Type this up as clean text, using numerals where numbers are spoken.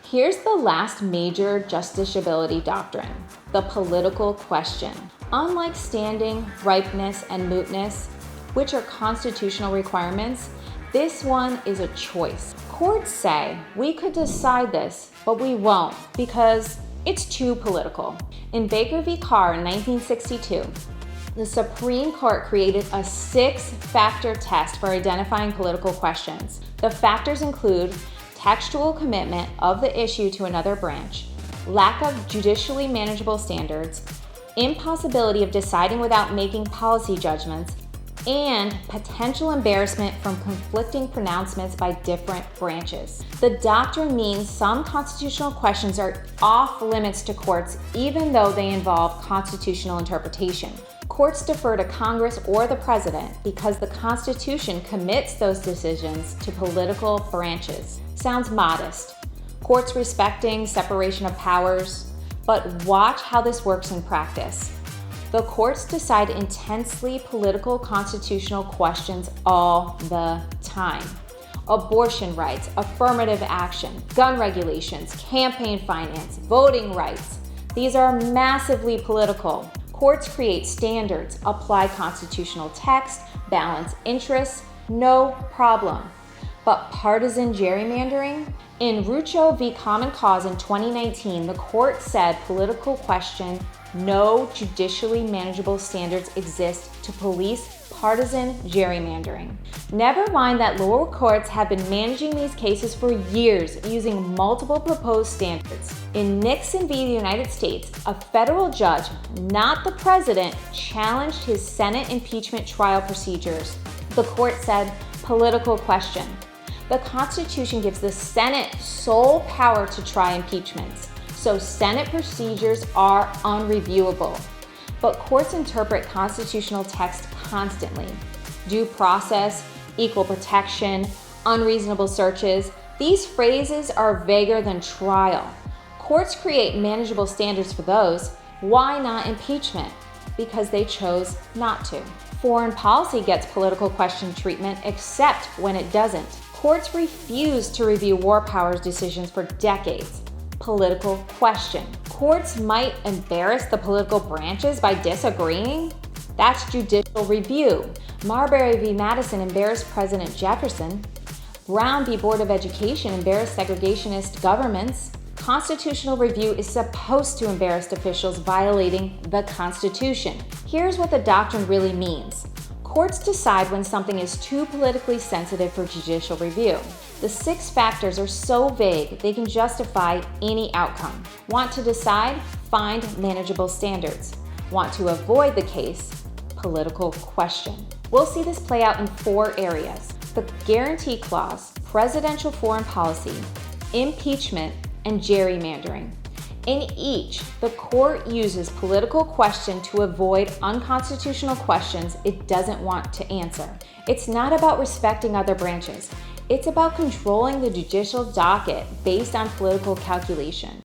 Here's the last major justiciability doctrine, the political question. Unlike standing, ripeness, and mootness, which are constitutional requirements, this one is a choice. Courts say we could decide this, but we won't because it's too political. In Baker v. Carr in 1962, the Supreme Court created a 6-factor test for identifying political questions. The factors include textual commitment of the issue to another branch, lack of judicially manageable standards, impossibility of deciding without making policy judgments, and potential embarrassment from conflicting pronouncements by different branches. The doctrine means some constitutional questions are off limits to courts even though they involve constitutional interpretation. Courts defer to Congress or the President because the Constitution commits those decisions to political branches. Sounds modest. Courts respecting separation of powers, but watch how this works in practice. The courts decide intensely political constitutional questions all the time. Abortion rights, affirmative action, gun regulations, campaign finance, voting rights. These are massively political. Courts create standards, apply constitutional text, balance interests, no problem. But partisan gerrymandering? In Rucho v. Common Cause in 2019, the court said political question, no judicially manageable standards exist to police partisan gerrymandering. Never mind that lower courts have been managing these cases for years using multiple proposed standards. In Nixon v. the United States, a federal judge, not the president, challenged his Senate impeachment trial procedures. The court said, political question. The Constitution gives the Senate sole power to try impeachments, so Senate procedures are unreviewable. But courts interpret constitutional text constantly. Due process, equal protection, unreasonable searches, these phrases are vaguer than trial. Courts create manageable standards for those. Why not impeachment? Because they chose not to. Foreign policy gets political question treatment except when it doesn't. Courts refuse to review war powers decisions for decades. Political question. Courts might embarrass the political branches by disagreeing? That's judicial review. Marbury v. Madison embarrassed President Jefferson. Brown v. Board of Education embarrassed segregationist governments. Constitutional review is supposed to embarrass officials violating the Constitution. Here's what the doctrine really means. Courts decide when something is too politically sensitive for judicial review. The 6 factors are so vague they can justify any outcome. Want to decide? Find manageable standards. Want to avoid the case? Political question. We'll see this play out in 4 areas: the guarantee clause, presidential foreign policy, impeachment, and gerrymandering. In each, the court uses political question to avoid unconstitutional questions it doesn't want to answer. It's not about respecting other branches. It's about controlling the judicial docket based on political calculation.